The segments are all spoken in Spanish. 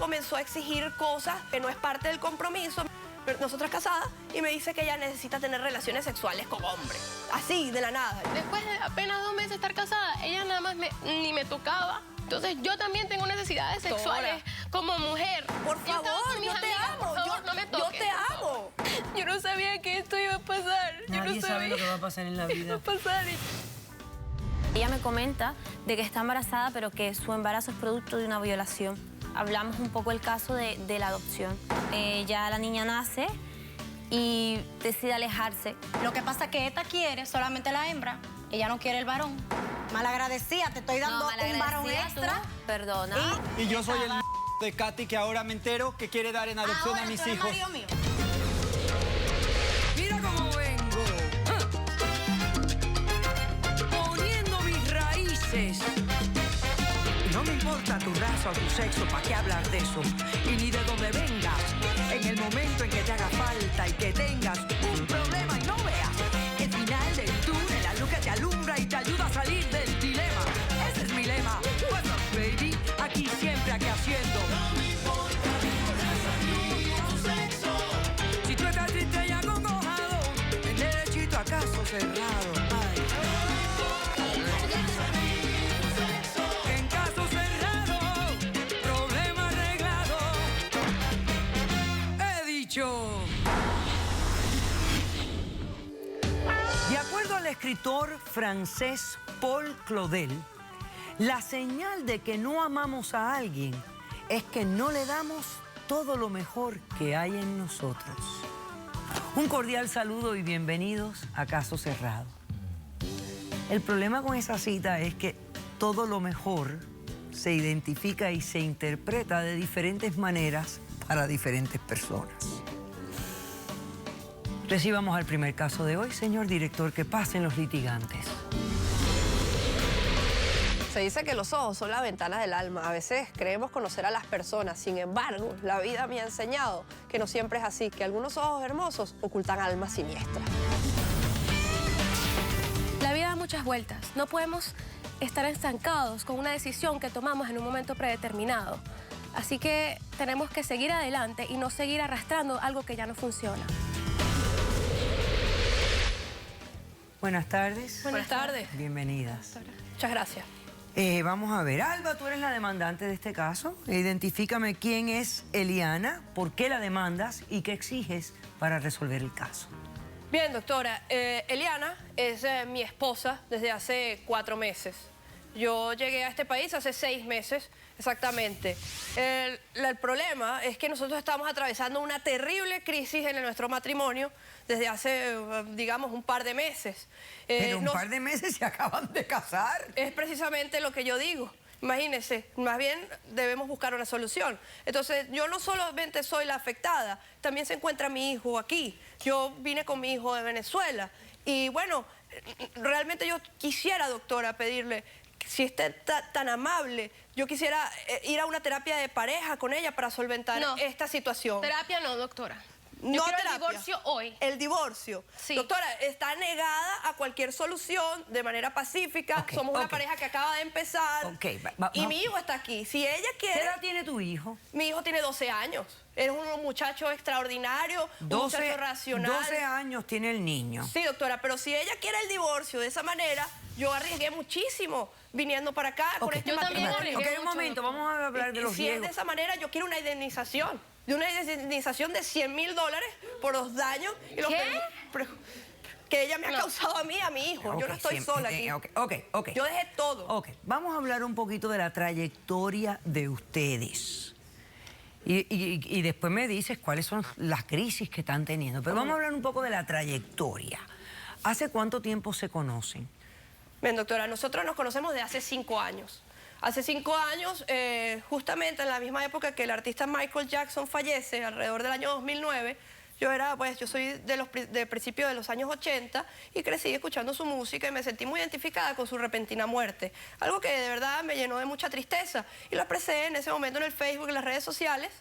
comenzó a exigir cosas que no es parte del compromiso. Nosotras casadas, y me dice que ella necesita tener relaciones sexuales con hombres. Así, de la nada. Después de apenas 2 meses de estar casada, ella nada más ni me tocaba. Entonces yo también tengo necesidades sexuales como mujer. Por favor, yo te amo. Por favor, no me toques. Yo te amo. Yo no sabía que esto iba a pasar. Nadie sabe lo que va a pasar en la vida. Va a pasar. Ella me comenta de que está embarazada, pero que su embarazo es producto de una violación. Hablamos un poco del caso de la adopción. Ya la niña nace y decide alejarse. Lo que pasa es que esta quiere solamente la hembra, ella no quiere el varón. Malagradecida, te estoy dando un varón extra. Perdona. Y yo soy el de Katy que ahora me entero que quiere dar en adopción a mis hijos. Mira cómo vengo. Poniendo mis raíces. No me importa tu raza o tu sexo, ¿para qué hablar de eso? Y ni de dónde vengas. En el momento en que te haga falta y que tengas un problema y no veas el final del túnel, la luz que te alumbra y te ayuda a salir del dilema. Ese es mi lema. What's up, baby? Aquí siempre, aquí haciendo. No me importa tu raza ni tu sexo. Si tú estás triste y acongojado, el derechito a caso cerrado. Ay. En caso cerrado, problema arreglado. He dicho. De acuerdo al escritor francés Paul Claudel, la señal de que no amamos a alguien es que no le damos todo lo mejor que hay en nosotros. Un cordial saludo y bienvenidos a Caso Cerrado. El problema con esa cita es que todo lo mejor se identifica y se interpreta de diferentes maneras para diferentes personas. Recibamos al primer caso de hoy, señor director, que pasen los litigantes. Se dice que los ojos son la ventana del alma. A veces creemos conocer a las personas. Sin embargo, la vida me ha enseñado que no siempre es así, que algunos ojos hermosos ocultan almas siniestras. La vida da muchas vueltas. No podemos estar estancados con una decisión que tomamos en un momento predeterminado. Así que tenemos que seguir adelante y no seguir arrastrando algo que ya no funciona. Buenas tardes. Buenas tardes. Bienvenidas. Muchas gracias. Vamos a ver, Alba, tú eres la demandante de este caso. Identifícame quién es Eliana, por qué la demandas y qué exiges para resolver el caso. Bien, doctora. Eliana es mi esposa desde hace 4 meses. Yo llegué a este país hace 6 meses, exactamente. El problema es que nosotros estamos atravesando una terrible crisis en nuestro matrimonio desde hace, digamos, un par de meses. Pero un par de meses se acaban de casar. Es precisamente lo que yo digo. Imagínense, más bien debemos buscar una solución. Entonces, yo no solamente soy la afectada, también se encuentra mi hijo aquí. Yo vine con mi hijo de Venezuela. Y bueno, realmente yo quisiera, doctora, pedirle, si está tan amable, yo quisiera ir a una terapia de pareja con ella para solventar esta situación. Terapia no, doctora. No Yo quiero terapia. el divorcio hoy. El divorcio. Sí. Doctora, está negada a cualquier solución de manera pacífica. Ok, Somos una ok. pareja que acaba de empezar. Ok, y mi hijo está aquí. Si ella ¿Qué quiere... edad tiene tu hijo? Mi hijo tiene 12 años. Es un muchacho extraordinario, un muchacho racional. 12 años tiene el niño. Sí, doctora, pero si ella quiere el divorcio de esa manera, yo arriesgué muchísimo viniendo para acá con este Yo también matrimonio. arriesgué Ok, un mucho, momento, doctora. vamos a hablar de los Si es riesgos. de esa manera, yo quiero una indemnización. De una indemnización de $100,000 por los daños y los que ella me ha causado a mí, a mi hijo. Ok, Yo no estoy sí, sola aquí. ok. Yo dejé todo. Ok, vamos a hablar un poquito de la trayectoria de ustedes. Y después me dices cuáles son las crisis que están teniendo. Pero vamos a hablar un poco de la trayectoria. ¿Hace cuánto tiempo se conocen? Bien, doctora, nosotros nos conocemos de hace 5 años. Hace 5 años, justamente en la misma época que el artista Michael Jackson fallece, alrededor del año 2009, yo soy de principios de los años 80 y crecí escuchando su música y me sentí muy identificada con su repentina muerte. Algo que de verdad me llenó de mucha tristeza. Y lo expresé en ese momento en el Facebook, en las redes sociales.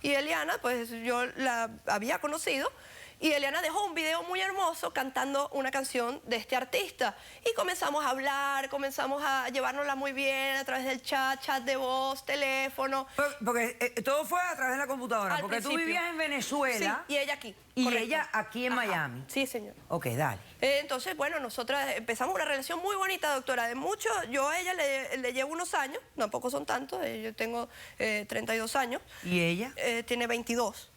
Y Eliana, pues yo la había conocido y Eliana dejó un video muy hermoso cantando una canción de este artista. Y comenzamos a hablar, comenzamos a llevárnosla muy bien a través del chat de voz, teléfono. Porque todo fue a través de la computadora, Al porque tú principio. vivías en Venezuela. Sí, y ella aquí. Y correcto. ella aquí en Miami. Sí, señor. Ok, dale. Entonces, bueno, nosotras empezamos una relación muy bonita, doctora. De mucho, yo a ella le llevo unos años, tampoco son tantos, yo tengo 32 años. ¿Y ella? Tiene 22.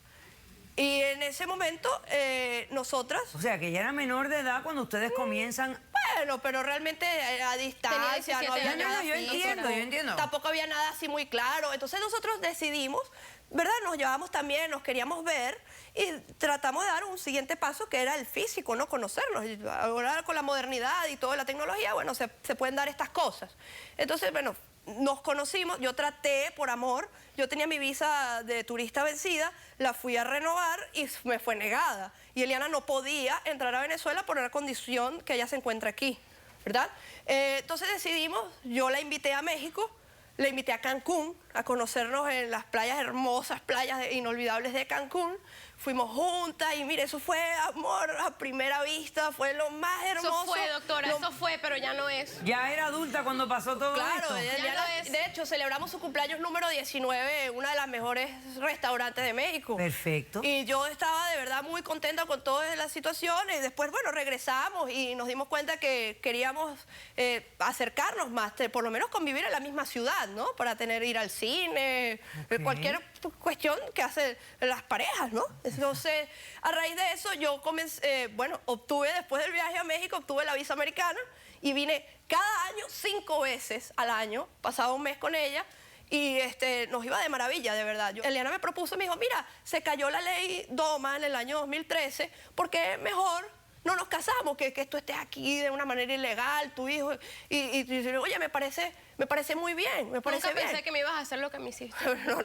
Y en ese momento, nosotras... O sea, que ella era menor de edad cuando ustedes comienzan... Bueno, pero realmente a distancia, no 17 había años. nada Yo físico, entiendo. Tampoco había nada así muy claro. Entonces nosotros decidimos, ¿verdad? Nos llevamos también, nos queríamos ver y tratamos de dar un siguiente paso que era el físico, ¿no? Conocernos. Y ahora con la modernidad y toda la tecnología, bueno, se pueden dar estas cosas. Entonces, bueno, nos conocimos, yo traté por amor, yo tenía mi visa de turista vencida, la fui a renovar y me fue negada. Y Eliana no podía entrar a Venezuela por una condición que ella se encuentra aquí, ¿verdad? Entonces decidimos, yo la invité a México, la invité a Cancún, a conocernos en las playas hermosas, playas inolvidables de Cancún. Fuimos juntas y mire, eso fue amor a primera vista, fue lo más hermoso. Eso fue, doctora, eso fue, pero ya no es. Ya era adulta cuando pasó todo Claro, esto. Ya lo es. de hecho, celebramos su cumpleaños número 19 en una de las mejores restaurantes de México. Perfecto. Y yo estaba de verdad muy contenta con todas las situaciones. Después, bueno, regresamos y nos dimos cuenta que queríamos acercarnos más, por lo menos convivir en la misma ciudad, ¿no? Para ir al cine, Ok. cualquier cuestión que hacen las parejas, ¿no? Entonces, a raíz de eso, yo comencé, bueno, obtuve, después del viaje a México, obtuve la visa americana y vine cada año 5 veces al año, pasaba un mes con ella y nos iba de maravilla, de verdad. Eliana me propuso, me dijo, mira, se cayó la ley DOMA en el año 2013, porque es mejor no nos casamos, que tú estés aquí de una manera ilegal, tu hijo, y oye, me parece muy bien, me parece Nunca bien. pensé que me ibas a hacer lo que me hiciste. No,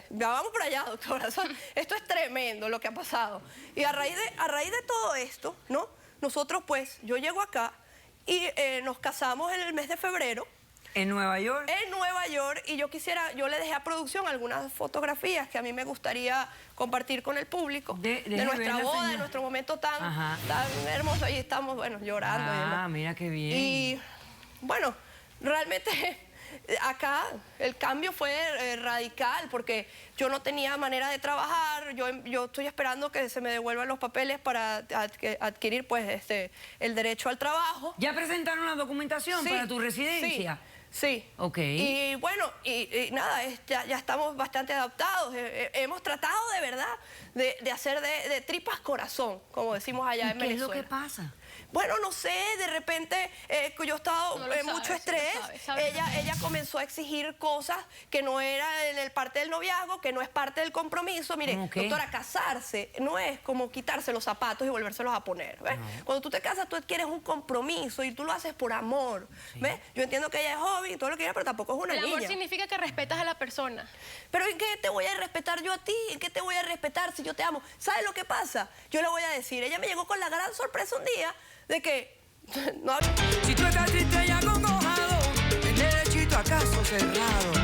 ya vamos por allá, doctora. Esto es tremendo lo que ha pasado. Y a raíz de todo esto, ¿no? Nosotros, pues, yo llego acá y nos casamos en el mes de febrero. ¿En Nueva York? En Nueva York, y yo le dejé a producción algunas fotografías que a mí me gustaría compartir con el público de nuestra verla, boda, señora. de nuestro momento tan hermoso. Ahí estamos, bueno, llorando. y demás. Mira qué bien. Y bueno, realmente acá el cambio fue radical porque yo no tenía manera de trabajar. Yo estoy esperando que se me devuelvan los papeles para adquirir pues el derecho al trabajo. ¿Ya presentaron la documentación Sí, para tu residencia? Sí. Ok. Y bueno, y nada, ya estamos bastante adaptados. Hemos tratado de verdad de hacer de tripas corazón, como decimos allá en ¿Qué es Venezuela. lo que pasa? Bueno, no sé, de repente yo he estado No lo en sabes, mucho sí lo estrés. sabes. Ella comenzó a exigir cosas que no era en el parte del noviazgo, que no es parte del compromiso. Mire, ¿Cómo qué? doctora, casarse no es como quitarse los zapatos y volvérselos a poner. ¿Ves? Cuando tú te casas, tú adquieres un compromiso y tú lo haces por amor. ¿Ves? Yo entiendo que ella es joven y todo lo que quiera, pero tampoco es una El amor niña. significa que respetas a la persona. Pero ¿en qué te voy a respetar yo a ti? ¿En qué te voy a respetar si yo te amo? ¿Sabes lo que pasa? Yo le voy a decir, ella me llegó con la gran sorpresa un día de que no había... Si tú estás triste y acongojado, el derechito a caso cerrado.